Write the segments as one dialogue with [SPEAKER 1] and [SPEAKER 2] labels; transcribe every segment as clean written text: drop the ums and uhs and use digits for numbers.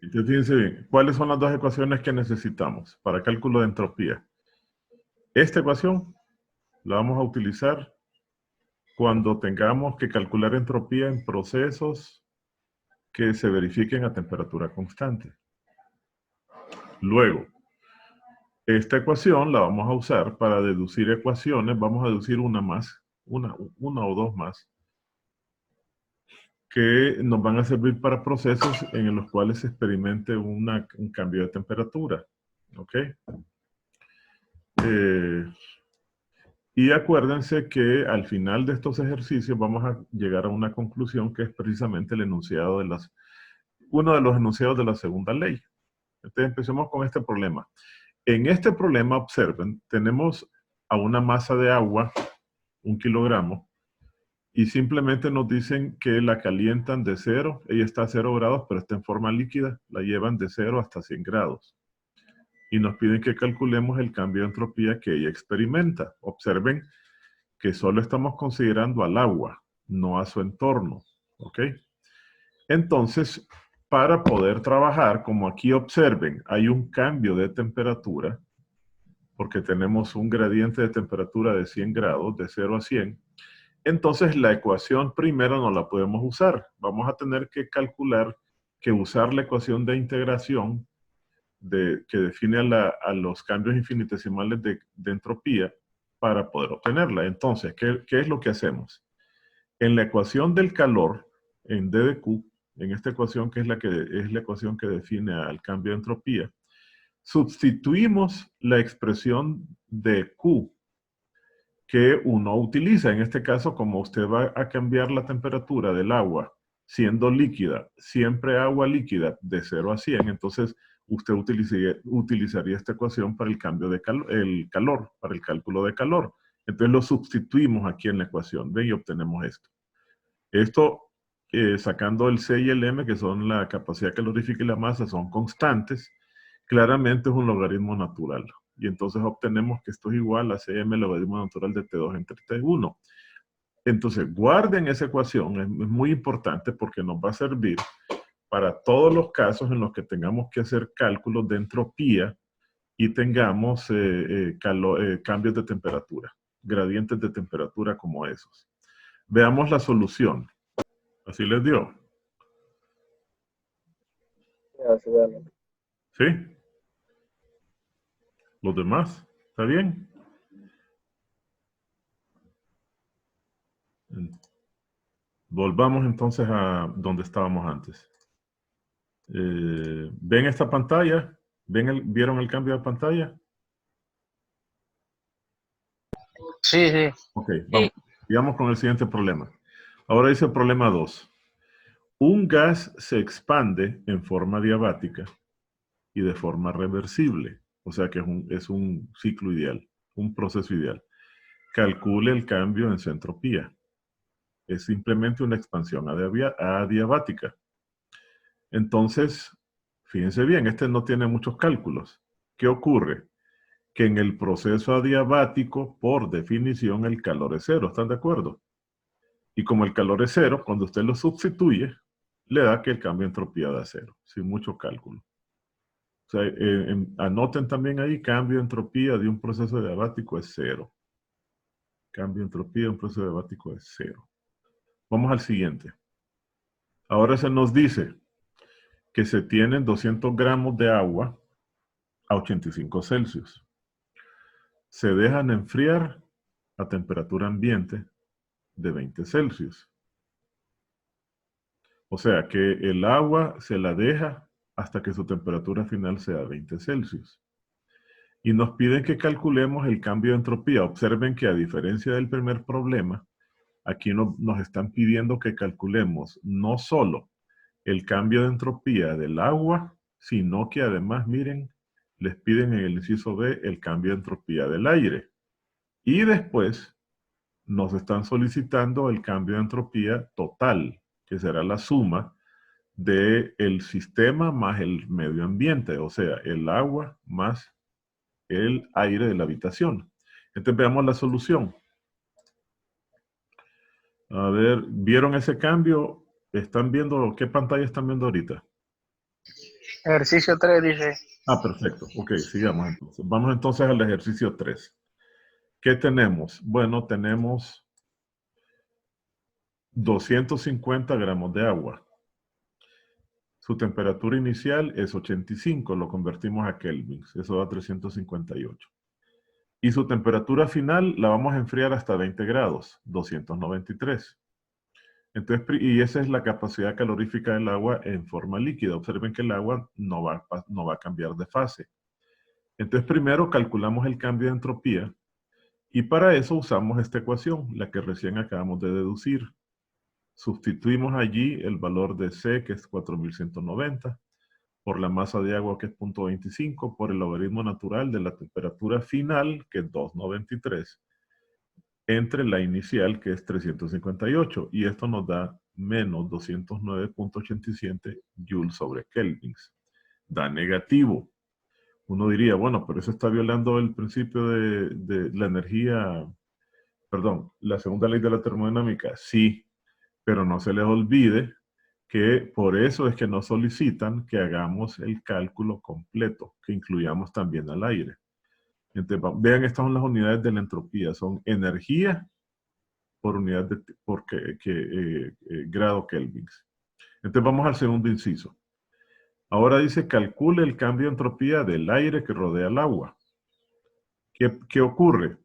[SPEAKER 1] Entonces, fíjense bien, ¿cuáles son las dos ecuaciones que necesitamos para cálculo de entropía? Esta ecuación la vamos a utilizar cuando tengamos que calcular entropía en procesos que se verifiquen a temperatura constante. Luego, esta ecuación la vamos a usar para deducir ecuaciones, vamos a deducir una más, una o dos más, que nos van a servir para procesos en los cuales se experimente un cambio de temperatura. ¿Ok? Y acuérdense que al final de estos ejercicios vamos a llegar a una conclusión que es precisamente el enunciado de uno de los enunciados de la segunda ley. Entonces empecemos con este problema. En este problema, observen, tenemos a una masa de agua, 1 kilogramo, y simplemente nos dicen que la calientan de 0, ella está a 0 grados, pero está en forma líquida, la llevan de 0 hasta 100 grados. Y nos piden que calculemos el cambio de entropía que ella experimenta. Observen que solo estamos considerando al agua, no a su entorno, ¿ok? Entonces, para poder trabajar, como aquí observen, hay un cambio de temperatura, porque tenemos un gradiente de temperatura de 100 grados, de 0 a 100, entonces la ecuación primero no la podemos usar. Vamos a tener que calcular, que usar la ecuación de integración que define a los cambios infinitesimales de entropía para poder obtenerla. Entonces, ¿qué es lo que hacemos? En la ecuación del calor, en D de Q, en esta ecuación que es la ecuación que define al cambio de entropía, sustituimos la expresión de Q que uno utiliza. En este caso, como usted va a cambiar la temperatura del agua siendo líquida, siempre agua líquida de 0 a 100, entonces usted utilizaría esta ecuación para el cambio de calor, para el cálculo de calor. Entonces lo sustituimos aquí en la ecuación, ¿ven? Y obtenemos esto. Esto, sacando el C y el M, que son la capacidad calorífica y la masa, son constantes, claramente es un logaritmo natural. Y entonces obtenemos que esto es igual a Cm logaritmo natural de T2 entre T1. Entonces, guarden esa ecuación, es muy importante porque nos va a servir para todos los casos en los que tengamos que hacer cálculos de entropía y tengamos cambios de temperatura, gradientes de temperatura como esos. Veamos la solución. Así les dio. ¿Sí? ¿Los demás? ¿Está bien? Volvamos entonces a donde estábamos antes. ¿Ven esta pantalla? ¿Vieron el cambio de pantalla?
[SPEAKER 2] Sí, sí.
[SPEAKER 1] Ok, vamos con el siguiente problema. Ahora dice el problema 2. Un gas se expande en forma diabática y de forma reversible. O sea que es un ciclo ideal, un proceso ideal. Calcule el cambio en su entropía. Es simplemente una expansión adiabática. Entonces, fíjense bien, este no tiene muchos cálculos. ¿Qué ocurre? Que en el proceso adiabático, por definición, el calor es cero. ¿Están de acuerdo? Y como el calor es cero, cuando usted lo sustituye, le da que el cambio de entropía da cero, sin mucho cálculo. O sea, anoten también ahí, cambio de entropía de un proceso adiabático es cero. Cambio de entropía de un proceso adiabático es cero. Vamos al siguiente. Ahora se nos dice que se tienen 200 gramos de agua a 85 Celsius. Se dejan enfriar a temperatura ambiente de 20 Celsius. O sea que el agua se la deja hasta que su temperatura final sea 20 Celsius. Y nos piden que calculemos el cambio de entropía. Observen que a diferencia del primer problema, aquí nos están pidiendo que calculemos no solo el cambio de entropía del agua, sino que además, miren, les piden en el inciso B el cambio de entropía del aire. Y después nos están solicitando el cambio de entropía total, que será la suma del sistema más el medio ambiente, o sea, el agua más el aire de la habitación. Entonces veamos la solución. A ver, ¿vieron ese cambio? ¿Están viendo qué pantalla están viendo ahorita?
[SPEAKER 2] Ejercicio 3 dice.
[SPEAKER 1] Ah, perfecto. Ok, sigamos entonces. Vamos entonces al ejercicio 3. ¿Qué tenemos? Bueno, tenemos 250 gramos de agua. Su temperatura inicial es 85, lo convertimos a kelvins, eso da 358. Y su temperatura final la vamos a enfriar hasta 20 grados, 293. Entonces, y esa es la capacidad calorífica del agua en forma líquida. Observen que el agua no va a cambiar de fase. Entonces, primero calculamos el cambio de entropía y para eso usamos esta ecuación, la que recién acabamos de deducir. Sustituimos allí el valor de C, que es 4190, por la masa de agua, que es 0.25, por el logaritmo natural de la temperatura final, que es 293, entre la inicial, que es 358, y esto nos da menos 209.87 joules sobre kelvins. Da negativo. Uno diría, bueno, pero eso está violando el principio de la energía, perdón, la segunda ley de la termodinámica. Sí, pero no se les olvide que por eso es que nos solicitan que hagamos el cálculo completo, que incluyamos también al aire. Entonces, vean, estas son las unidades de la entropía, son energía por unidad por grado kelvins. Entonces vamos al segundo inciso. Ahora dice, calcule el cambio de entropía del aire que rodea el agua. ¿Qué ocurre?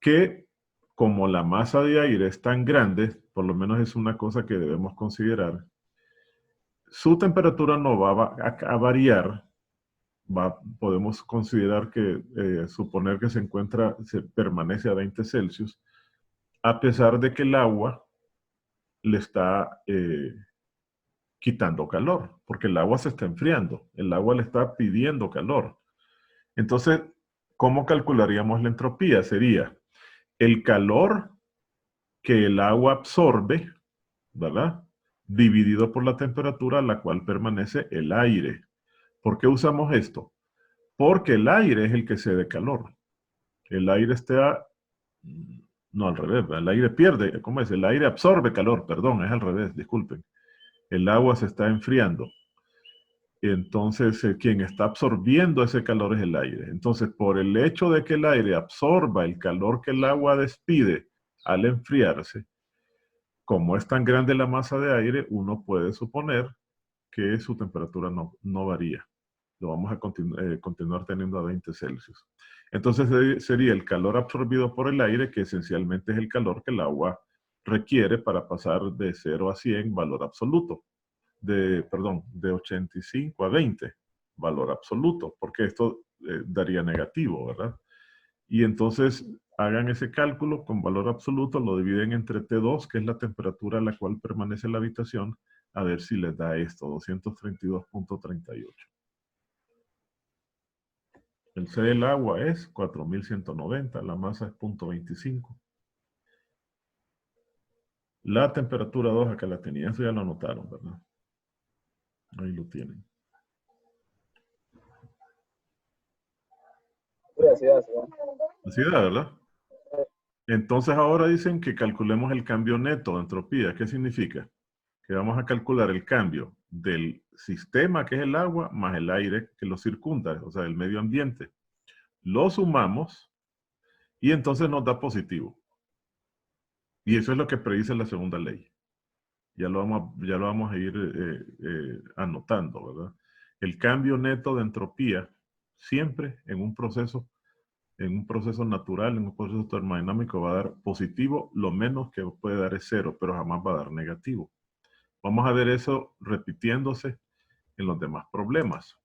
[SPEAKER 1] Que como la masa de aire es tan grande, por lo menos es una cosa que debemos considerar, su temperatura no va a variar. Podemos considerar que, suponer que se permanece a 20 Celsius, a pesar de que el agua le está quitando calor, porque el agua se está enfriando, el agua le está pidiendo calor. Entonces, ¿cómo calcularíamos la entropía? Sería el calor que el agua absorbe, ¿verdad? Dividido por la temperatura a la cual permanece el aire. ¿Por qué usamos esto? Porque el aire es el que cede calor. El aire está, no al revés, el aire pierde, ¿cómo es? El aire absorbe calor, perdón, es al revés, disculpen. El agua se está enfriando. Entonces, quien está absorbiendo ese calor es el aire. Entonces, por el hecho de que el aire absorba el calor que el agua despide al enfriarse, como es tan grande la masa de aire, uno puede suponer que su temperatura no varía. Lo vamos a continuar teniendo a 20 Celsius. Entonces sería el calor absorbido por el aire, que esencialmente es el calor que el agua requiere para pasar de 0 a 100, valor absoluto. De 85 a 20, valor absoluto, porque esto daría negativo, ¿verdad? Y entonces hagan ese cálculo con valor absoluto, lo dividen entre T2, que es la temperatura a la cual permanece la habitación, a ver si les da esto, 232.38. El C del agua es 4190, la masa es 0.25. La temperatura 2, acá la tenía, eso ya lo anotaron, ¿verdad? Ahí lo tienen. Así da, ¿verdad? Entonces ahora dicen que calculemos el cambio neto de entropía. ¿Qué significa? Que vamos a calcular el cambio del sistema, que es el agua, más el aire que lo circunda, o sea, el medio ambiente. Lo sumamos y entonces nos da positivo. Y eso es lo que predice la segunda ley. Ya lo vamos a ir anotando, ¿verdad? El cambio neto de entropía, siempre en un proceso natural, en un proceso termodinámico, va a dar positivo, lo menos que puede dar es 0, pero jamás va a dar negativo. Vamos a ver eso repitiéndose en los demás problemas.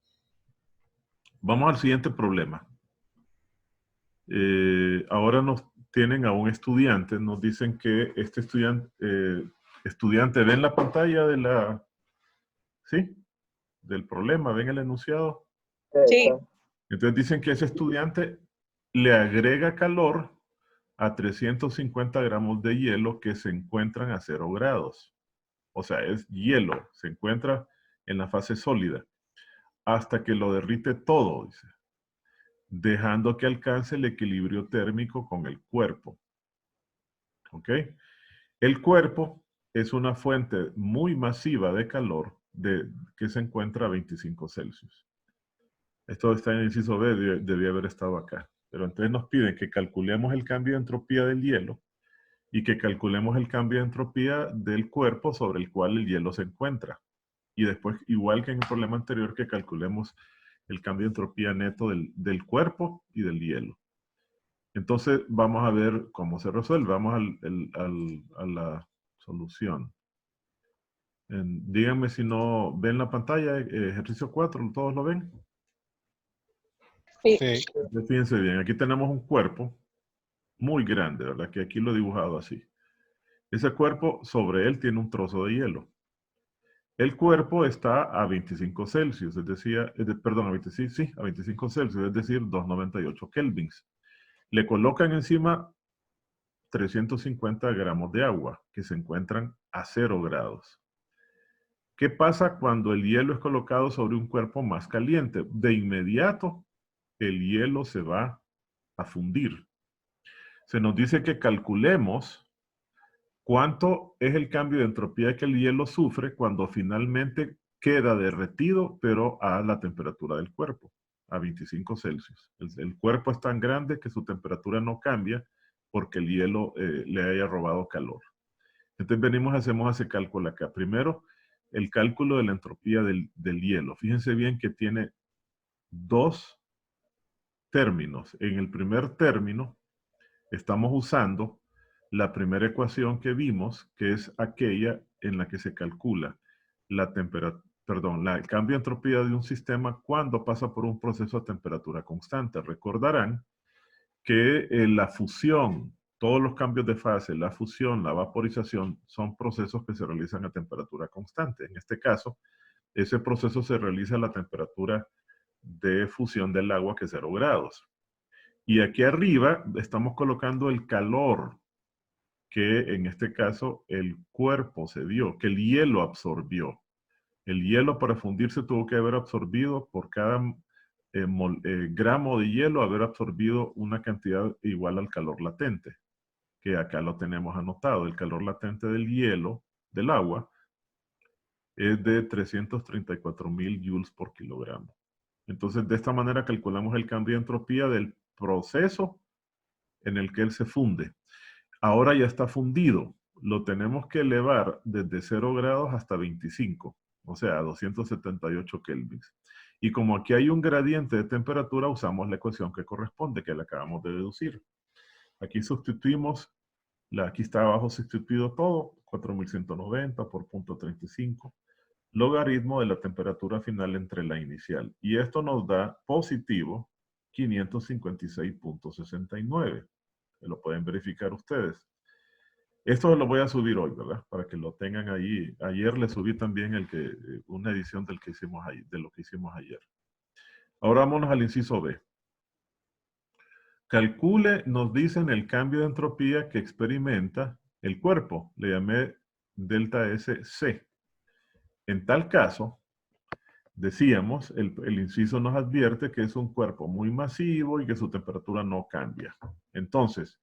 [SPEAKER 1] Vamos al siguiente problema. Ahora nos tienen a un estudiante, nos dicen que este estudiante, ¿ven la pantalla ¿sí? Del problema? ¿Ven el enunciado?
[SPEAKER 3] Sí.
[SPEAKER 1] Entonces dicen que ese estudiante le agrega calor a 350 gramos de hielo que se encuentran a 0 grados. O sea, es hielo, se encuentra en la fase sólida, hasta que lo derrite todo, dice, dejando que alcance el equilibrio térmico con el cuerpo. ¿Ok? El cuerpo es una fuente muy masiva de calor que se encuentra a 25 Celsius. Esto está en el inciso B, debía haber estado acá. Pero entonces nos piden que calculemos el cambio de entropía del hielo y que calculemos el cambio de entropía del cuerpo sobre el cual el hielo se encuentra. Y después, igual que en el problema anterior, que calculemos el cambio de entropía neto del cuerpo y del hielo. Entonces, vamos a ver cómo se resuelve. Vamos a la solución. Díganme si no ven la pantalla, ejercicio 4, ¿todos lo ven?
[SPEAKER 3] Sí.
[SPEAKER 1] Fíjense bien, aquí tenemos un cuerpo muy grande, ¿verdad? Que aquí lo he dibujado así. Ese cuerpo, sobre él tiene un trozo de hielo. El cuerpo está a 25 Celsius, es decir, perdón, a 25 Celsius, es decir, 298 kelvins. Le colocan encima 350 gramos de agua, que se encuentran a 0 grados. ¿Qué pasa cuando el hielo es colocado sobre un cuerpo más caliente? De inmediato, el hielo se va a fundir. Se nos dice que calculemos cuánto es el cambio de entropía que el hielo sufre cuando finalmente queda derretido, pero a la temperatura del cuerpo, a 25 Celsius. El cuerpo es tan grande que su temperatura no cambia porque el hielo le haya robado calor. Entonces venimos, hacemos ese cálculo acá. Primero, el cálculo de la entropía del hielo. Fíjense bien que tiene dos términos. En el primer término estamos usando la primera ecuación que vimos, que es aquella en la que se calcula la el cambio de entropía de un sistema cuando pasa por un proceso a temperatura constante. Recordarán que la fusión, todos los cambios de fase, la fusión, la vaporización, son procesos que se realizan a temperatura constante. En este caso, ese proceso se realiza a la temperatura de fusión del agua, que es 0 grados. Y aquí arriba estamos colocando el calor que en este caso el cuerpo se dio, que el hielo absorbió. El hielo para fundirse tuvo que haber absorbido por cada gramo de hielo, haber absorbido una cantidad igual al calor latente, que acá lo tenemos anotado. El calor latente del hielo, del agua, es de 334.000 joules por kilogramo. Entonces, de esta manera calculamos el cambio de entropía del proceso en el que él se funde. Ahora ya está fundido. Lo tenemos que elevar desde 0 grados hasta 25, o sea, a 278 kelvins. Y como aquí hay un gradiente de temperatura, usamos la ecuación que corresponde, que la acabamos de deducir. Aquí sustituimos, aquí está abajo sustituido todo, 4190 por 0.35, logaritmo de la temperatura final entre la inicial. Y esto nos da positivo 556.69. Lo pueden verificar ustedes. Esto lo voy a subir hoy, ¿verdad? Para que lo tengan ahí. Ayer le subí también una edición de lo que hicimos ayer. Ahora vámonos al inciso B. Calcule, nos dicen, el cambio de entropía que experimenta el cuerpo. Le llamé delta SC. En tal caso, decíamos, el inciso nos advierte que es un cuerpo muy masivo y que su temperatura no cambia. Entonces,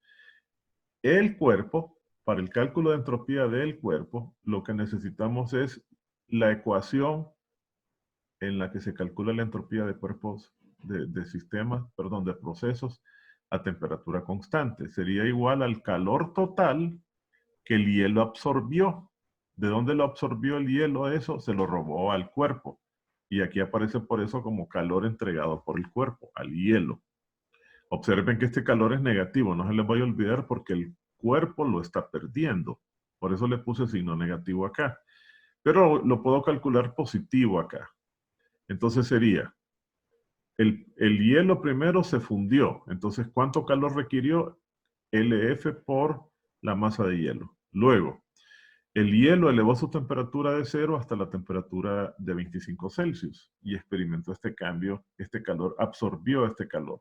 [SPEAKER 1] el cuerpo, para el cálculo de entropía del cuerpo, lo que necesitamos es la ecuación en la que se calcula la entropía de cuerpos, de sistemas, perdón, de procesos a temperatura constante. Sería igual al calor total que el hielo absorbió. ¿De dónde lo absorbió el hielo eso? Se lo robó al cuerpo. Y aquí aparece por eso como calor entregado por el cuerpo, al hielo. Observen que este calor es negativo, no se les vaya a olvidar porque el cuerpo lo está perdiendo. Por eso le puse signo negativo acá. Pero lo puedo calcular positivo acá. Entonces sería, el hielo primero se fundió. Entonces, ¿cuánto calor requirió? LF por la masa de hielo. Luego, el hielo elevó su temperatura de 0 hasta la temperatura de 25 Celsius y experimentó este cambio, este calor, absorbió este calor.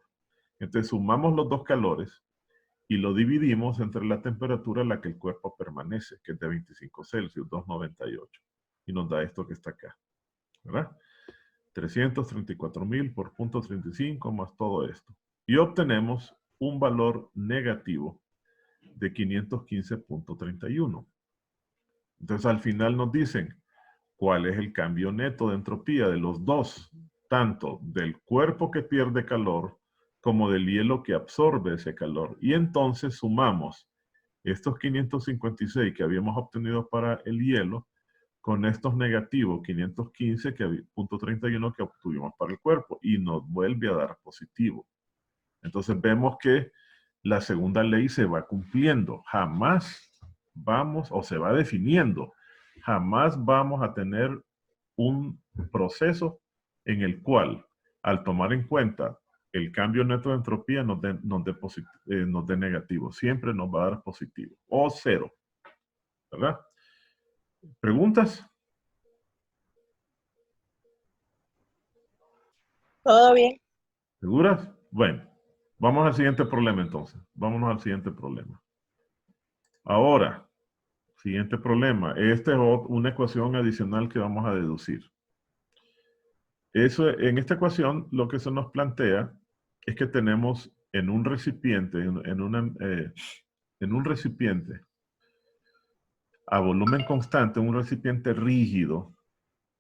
[SPEAKER 1] Entonces sumamos los dos calores y lo dividimos entre la temperatura a la que el cuerpo permanece, que es de 25 Celsius, 298. Y nos da esto que está acá, ¿verdad? 334.000 por 0.35 más todo esto. Y obtenemos un valor negativo de 515.31. Entonces al final nos dicen, cuál es el cambio neto de entropía de los dos, tanto del cuerpo que pierde calor como del hielo que absorbe ese calor. Y entonces sumamos estos 556 que habíamos obtenido para el hielo con estos negativos 515 punto 31 que obtuvimos para el cuerpo y nos vuelve a dar positivo. Entonces vemos que la segunda ley se va cumpliendo. Jamás vamos, o se va definiendo, jamás vamos a tener un proceso en el cual, al tomar en cuenta el cambio neto de entropía, nos dé negativo. Siempre nos va a dar positivo. O cero. ¿Verdad? ¿Preguntas?
[SPEAKER 3] ¿Todo bien?
[SPEAKER 1] ¿Seguras? Bueno, vamos al siguiente problema entonces. Vámonos al siguiente problema. Ahora, siguiente problema. Esta es una ecuación adicional que vamos a deducir. En esta ecuación lo que se nos plantea es que tenemos en un recipiente, en un recipiente a volumen constante, un recipiente rígido,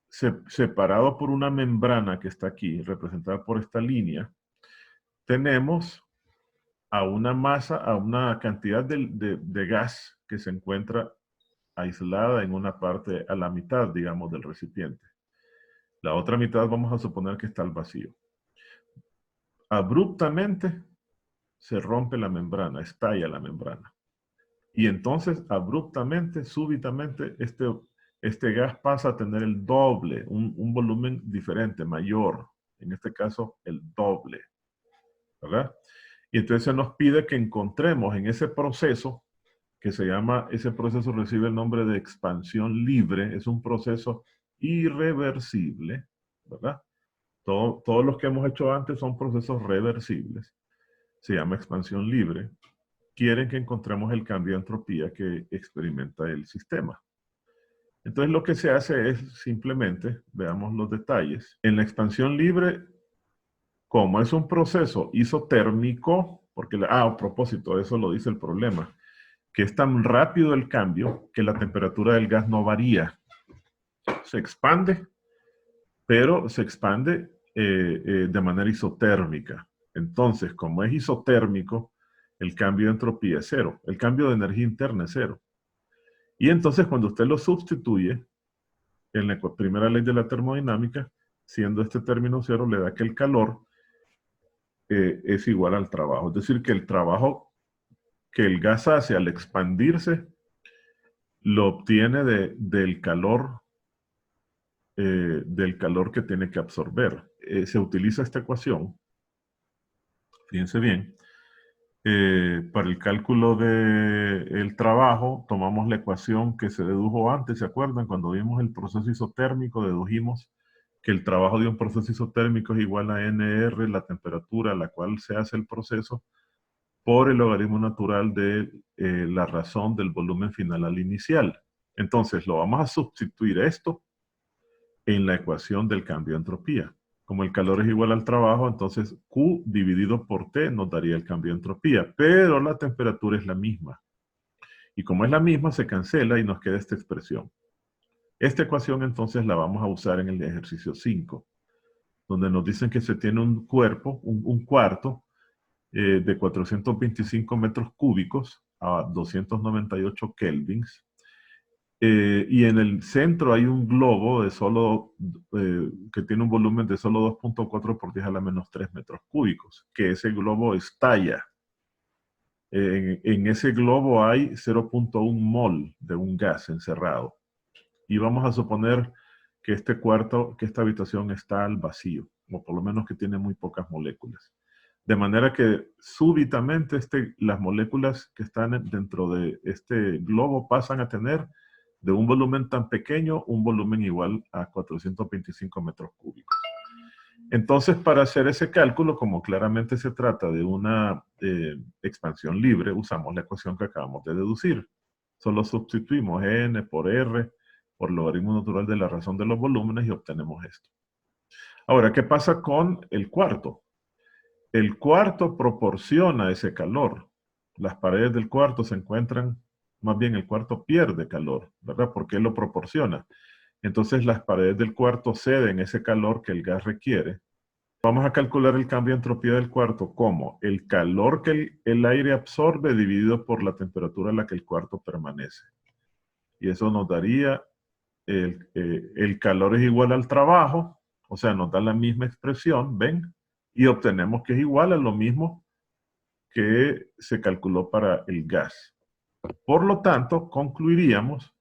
[SPEAKER 1] separado por una membrana que está aquí, representada por esta línea, tenemos a una masa, a una cantidad de gas que se encuentra aislada en una parte a la mitad, digamos, del recipiente. La otra mitad vamos a suponer que está al vacío. Abruptamente se rompe la membrana, estalla la membrana. Y entonces, abruptamente, súbitamente, este gas pasa a tener el doble, un volumen diferente, mayor. En este caso, el doble. ¿Verdad? Y entonces se nos pide que encontremos en ese proceso, que se llama, ese proceso recibe el nombre de expansión libre, es un proceso irreversible, ¿verdad? Todos los que hemos hecho antes son procesos reversibles. Se llama expansión libre. Quieren que encontremos el cambio de entropía que experimenta el sistema. Entonces lo que se hace es simplemente, veamos los detalles. En la expansión libre, como es un proceso isotérmico, porque, a propósito, eso lo dice el problema, que es tan rápido el cambio que la temperatura del gas no varía. Se expande, pero se expande de manera isotérmica. Entonces, como es isotérmico, el cambio de entropía es cero. El cambio de energía interna es cero. Y entonces, cuando usted lo sustituye en la primera ley de la termodinámica, siendo este término cero, le da que el calor es igual al trabajo. Es decir, que el trabajo que el gas hace al expandirse, lo obtiene del calor que tiene que absorber. Se utiliza esta ecuación, fíjense bien, para el cálculo del trabajo, tomamos la ecuación que se dedujo antes, ¿se acuerdan? Cuando vimos el proceso isotérmico, dedujimos que el trabajo de un proceso isotérmico es igual a NR, la temperatura a la cual se hace el proceso, por el logaritmo natural de la razón del volumen final al inicial. Entonces, lo vamos a sustituir esto en la ecuación del cambio de entropía. Como el calor es igual al trabajo, entonces Q dividido por T nos daría el cambio de entropía, pero la temperatura es la misma. Y como es la misma, se cancela y nos queda esta expresión. Esta ecuación entonces la vamos a usar en el ejercicio 5, donde nos dicen que se tiene un cuerpo, un cuarto, de 425 metros cúbicos a 298 kelvins. Y en el centro hay un globo que tiene un volumen de solo 2.4 por 10 a la menos 3 metros cúbicos, que ese globo estalla. En ese globo hay 0.1 mol de un gas encerrado. Y vamos a suponer que que esta habitación está al vacío, o por lo menos que tiene muy pocas moléculas. De manera que súbitamente las moléculas que están dentro de este globo pasan a tener de un volumen tan pequeño, un volumen igual a 425 metros cúbicos. Entonces, para hacer ese cálculo, como claramente se trata de una expansión libre, usamos la ecuación que acabamos de deducir. Solo sustituimos N por R por logaritmo natural de la razón de los volúmenes y obtenemos esto. Ahora, ¿qué pasa con el cuarto? El cuarto proporciona ese calor. Las paredes del cuarto se encuentran, más bien el cuarto pierde calor, ¿verdad? Porque él lo proporciona. entonces las paredes del cuarto ceden ese calor que el gas requiere. Vamos a calcular el cambio de entropía del cuarto como el calor que el aire absorbe dividido por la temperatura a la que el cuarto permanece. Y eso nos daría, el calor es igual al trabajo, o sea, nos da la misma expresión, ¿ven? Y obtenemos que es igual a lo mismo que se calculó para el gas. Por lo tanto, concluiríamos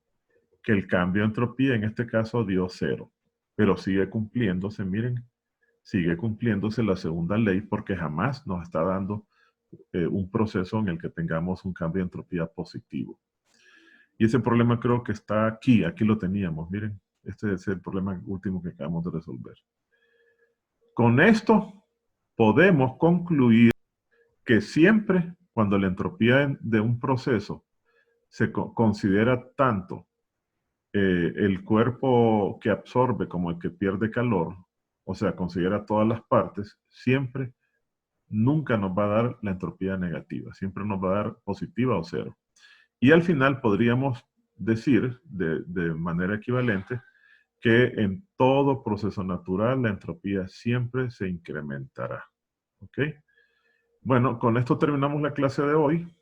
[SPEAKER 1] que el cambio de entropía en este caso dio 0. Pero sigue cumpliéndose, miren, sigue cumpliéndose la segunda ley porque jamás nos está dando un proceso en el que tengamos un cambio de entropía positivo. Y ese problema creo que está aquí lo teníamos, miren, este es el problema último que acabamos de resolver. Con esto podemos concluir que siempre cuando la entropía de un proceso se considera tanto el cuerpo que absorbe como el que pierde calor, o sea, considera todas las partes, siempre, nunca nos va a dar la entropía negativa, siempre nos va a dar positiva o 0. Y al final podríamos decir de manera equivalente que en todo proceso natural la entropía siempre se incrementará. ¿Ok? Bueno, con esto terminamos la clase de hoy.